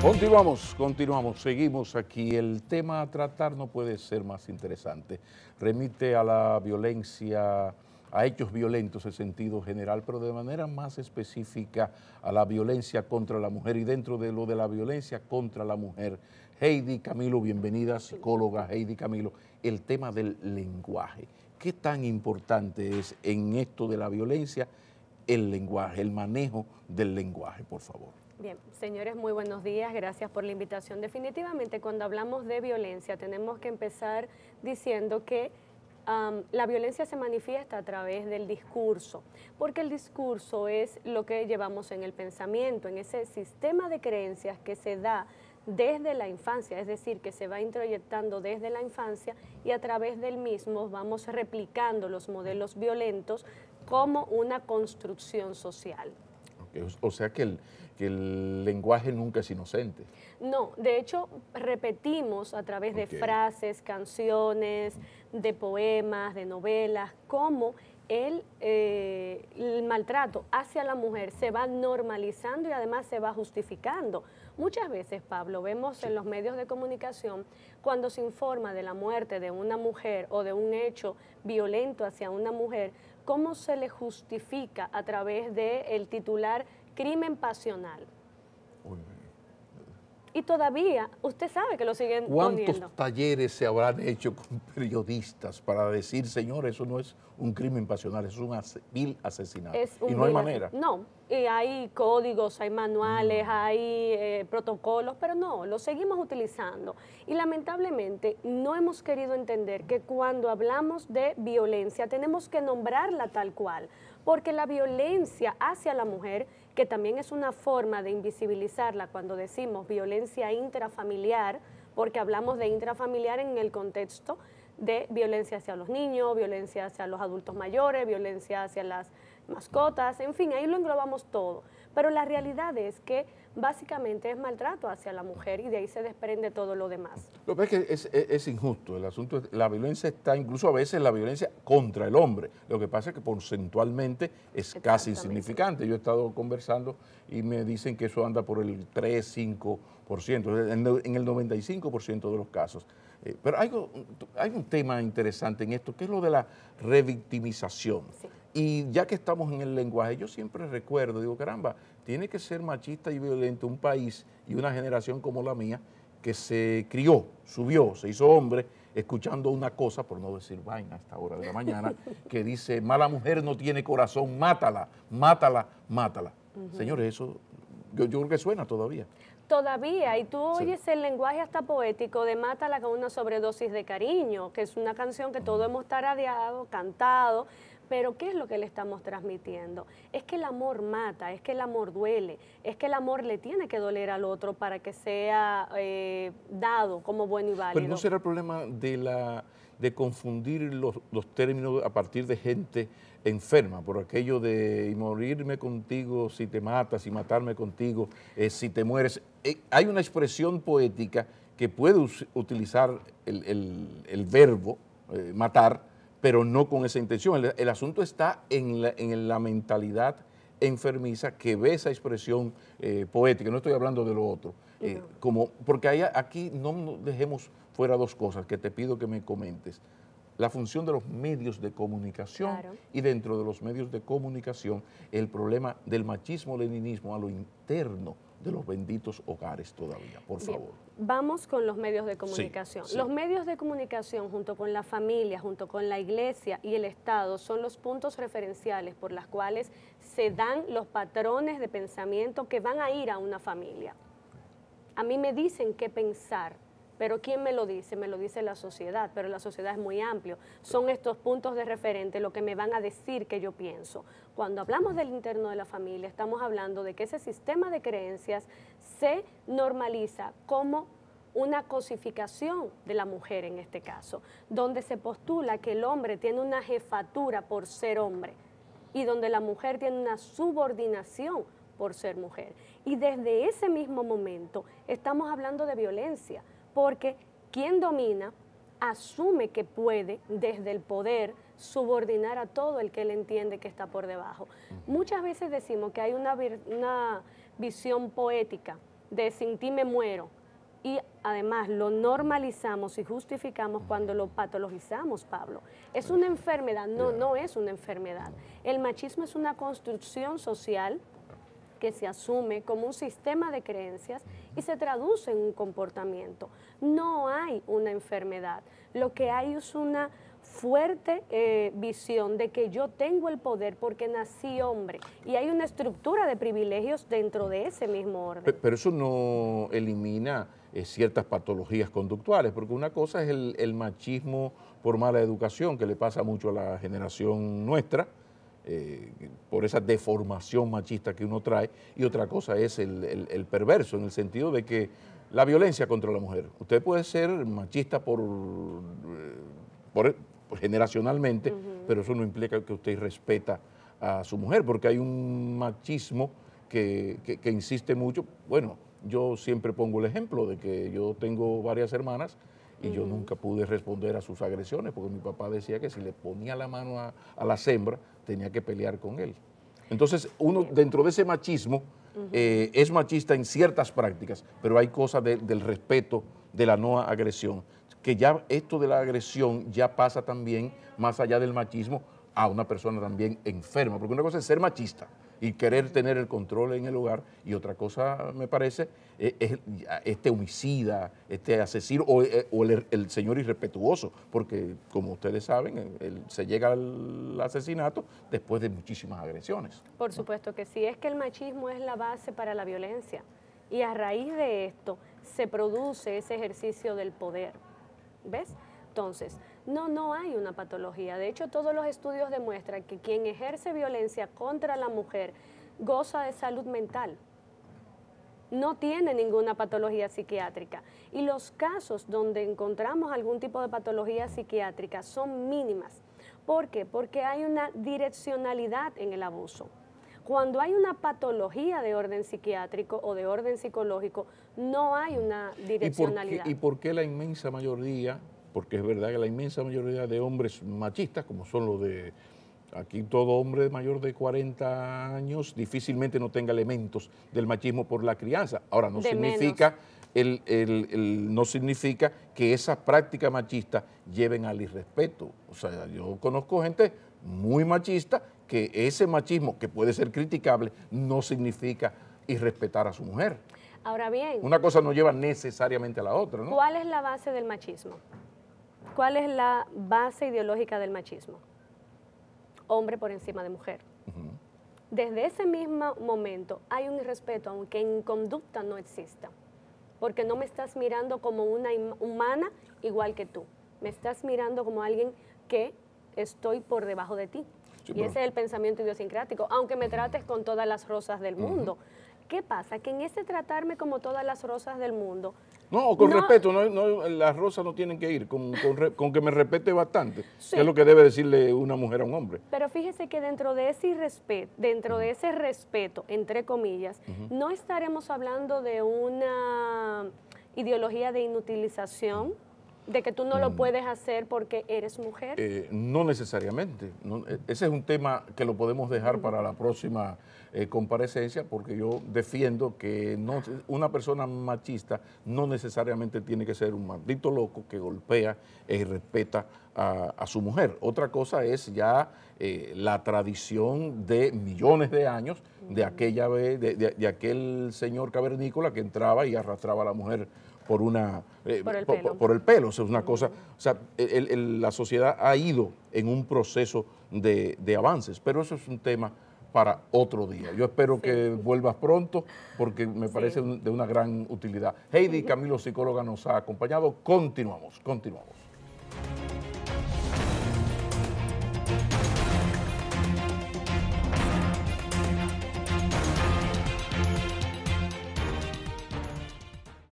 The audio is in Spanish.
Continuamos, seguimos aquí. El tema a tratar no puede ser más interesante. Remite a la violencia, a hechos violentos en sentido general, pero de manera más específica a la violencia contra la mujer y dentro de lo de la violencia contra la mujer. Heidi Camilo, bienvenida, psicóloga Heidi Camilo. El tema del lenguaje. ¿Qué tan importante es en esto de la violencia el lenguaje, el manejo del lenguaje, por favor? Bien, señores, muy buenos días, gracias por la invitación. Definitivamente, cuando hablamos de violencia, tenemos que empezar diciendo que la violencia se manifiesta a través del discurso, porque el discurso es lo que llevamos en el pensamiento, en ese sistema de creencias que se da desde la infancia, es decir, que se va introyectando desde la infancia y a través del mismo vamos replicando los modelos violentos como una construcción social. O sea que el lenguaje nunca es inocente. No, de hecho repetimos a través de frases, canciones, de poemas, de novelas, cómo el maltrato hacia la mujer se va normalizando y además se va justificando. Muchas veces, Pablo, vemos en los medios de comunicación cuando se informa de la muerte de una mujer o de un hecho violento hacia una mujer, cómo se le justifica a través del titular crimen pasional. Y todavía, usted sabe que lo siguen poniendo. ¿Cuántos talleres se habrán hecho con periodistas para decir, señor, eso no es un crimen pasional, es un vil asesinato? Y no hay manera. No, y hay códigos, hay manuales, hay protocolos, pero no, lo seguimos utilizando. Y lamentablemente no hemos querido entender que cuando hablamos de violencia tenemos que nombrarla tal cual, porque la violencia hacia la mujer, que también es una forma de invisibilizarla cuando decimos violencia intrafamiliar, porque hablamos de intrafamiliar en el contexto de violencia hacia los niños, violencia hacia los adultos mayores, violencia hacia las mascotas, en fin, ahí lo englobamos todo. Pero la realidad es que básicamente es maltrato hacia la mujer y de ahí se desprende todo lo demás. Lo que es que es injusto, el asunto es, la violencia está, incluso a veces la violencia contra el hombre, lo que pasa es que porcentualmente es casi insignificante. Yo he estado conversando y me dicen que eso anda por el 3-5%, en el 95% de los casos. Pero hay un tema interesante en esto, que es lo de la revictimización. Sí. Y ya que estamos en el lenguaje, yo siempre recuerdo, digo, caramba, tiene que ser machista y violento un país y una generación como la mía que se crió, subió, se hizo hombre, escuchando una cosa, por no decir vaina a esta hora de la mañana, que dice, mala mujer no tiene corazón, mátala, mátala, mátala. Señores, eso yo creo que suena todavía. Todavía, y tú oyes el lenguaje hasta poético de Mátala con una sobredosis de cariño, que es una canción que todos hemos tarareado, cantado, pero ¿qué es lo que le estamos transmitiendo? Es que el amor mata, es que el amor duele, es que el amor le tiene que doler al otro para que sea dado como bueno y válido. Pero ¿no será el problema de confundir los términos a partir de gente enferma, por aquello de y morirme contigo si te matas y matarme contigo si te mueres? Hay una expresión poética que puede utilizar el verbo matar, pero no con esa intención. El asunto está en la mentalidad enfermiza que ve esa expresión poética. No estoy hablando de lo otro. Porque aquí no dejemos fuera dos cosas que te pido que me comentes. La función de los medios de comunicación y dentro de los medios de comunicación el problema del machismo-leninismo a lo interno de los benditos hogares todavía, por favor. Vamos con los medios de comunicación. Los medios de comunicación junto con la familia, junto con la iglesia y el Estado son los puntos referenciales por los cuales se dan los patrones de pensamiento que van a ir a una familia. A mí me dicen qué pensar, pero ¿quién me lo dice? Me lo dice la sociedad, pero la sociedad es muy amplio. Son estos puntos de referente lo que me van a decir que yo pienso. Cuando hablamos del interno de la familia, estamos hablando de que ese sistema de creencias se normaliza como una cosificación de la mujer en este caso, donde se postula que el hombre tiene una jefatura por ser hombre y donde la mujer tiene una subordinación por ser mujer. Y desde ese mismo momento estamos hablando de violencia, porque quien domina asume que puede desde el poder subordinar a todo el que él entiende que está por debajo. Muchas veces decimos que hay una visión poética de sin ti me muero. Y además lo normalizamos y justificamos cuando lo patologizamos, Pablo. ¿Es una enfermedad? No, no es una enfermedad. El machismo es una construcción social que se asume como un sistema de creencias y se traduce en un comportamiento. No hay una enfermedad. Lo que hay es una fuerte visión de que yo tengo el poder porque nací hombre y hay una estructura de privilegios dentro de ese mismo orden. Pero eso no elimina ciertas patologías conductuales, porque una cosa es el machismo por mala educación, que le pasa mucho a la generación nuestra, por esa deformación machista que uno trae, y otra cosa es el perverso, en el sentido de que la violencia contra la mujer. Usted puede ser machista por generacionalmente, pero eso no implica que usted respeta a su mujer, porque hay un machismo que insiste mucho. Bueno, yo siempre pongo el ejemplo de que yo tengo varias hermanas y yo nunca pude responder a sus agresiones, porque mi papá decía que si le ponía la mano a la hembra, tenía que pelear con él. Entonces, uno dentro de ese machismo es machista en ciertas prácticas, pero hay cosas del respeto, de la no agresión, que ya esto de la agresión ya pasa también más allá del machismo a una persona también enferma, porque una cosa es ser machista y querer tener el control en el hogar, y otra cosa, me parece, es este homicida, este asesino o el señor irrespetuoso, porque como ustedes saben, se llega al asesinato después de muchísimas agresiones. Por supuesto que sí, es que el machismo es la base para la violencia y a raíz de esto se produce ese ejercicio del poder, ¿ves? Entonces, no hay una patología. De hecho, todos los estudios demuestran que quien ejerce violencia contra la mujer goza de salud mental. No tiene ninguna patología psiquiátrica. Y los casos donde encontramos algún tipo de patología psiquiátrica son mínimas. ¿Por qué? Porque hay una direccionalidad en el abuso. Cuando hay una patología de orden psiquiátrico o de orden psicológico, no hay una direccionalidad. ¿Y por qué la inmensa mayoría? Porque es verdad que la inmensa mayoría de hombres machistas, como son los de aquí, todo hombre mayor de 40 años difícilmente no tenga elementos del machismo por la crianza. Ahora, no significa, no significa que esas prácticas machistas lleven al irrespeto. O sea, yo conozco gente muy machista que ese machismo, que puede ser criticable, no significa irrespetar a su mujer. Ahora bien, una cosa no lleva necesariamente a la otra, ¿no? ¿Cuál es la base del machismo? ¿Cuál es la base ideológica del machismo? Hombre por encima de mujer. Desde ese mismo momento hay un irrespeto, aunque en conducta no exista, porque no me estás mirando como una humana igual que tú, me estás mirando como alguien que estoy por debajo de ti. Sí, y ese es el pensamiento idiosincrático, aunque me trates con todas las rosas del mundo. ¿Qué pasa? Que en ese tratarme como todas las rosas del mundo... No, con respeto, las rosas no tienen que ir, con que me respete bastante, sí, que es lo que debe decirle una mujer a un hombre. Pero fíjese que dentro de ese respeto, entre comillas, no estaremos hablando de una ideología de inutilización, de que tú no lo puedes hacer porque eres mujer. No necesariamente. Ese es un tema que lo podemos dejar para la próxima comparecencia, porque yo defiendo que una persona machista no necesariamente tiene que ser un maldito loco que golpea y respeta a su mujer. Otra cosa es ya la tradición de millones de años de aquella vez, de aquel señor cavernícola que entraba y arrastraba a la mujer por el pelo. O sea, es una cosa, o sea, la sociedad ha ido en un proceso de avances, pero eso es un tema para otro día. Yo espero que vuelvas pronto, porque me parece de una gran utilidad. Heidi Camilo, psicóloga, nos ha acompañado. Continuamos.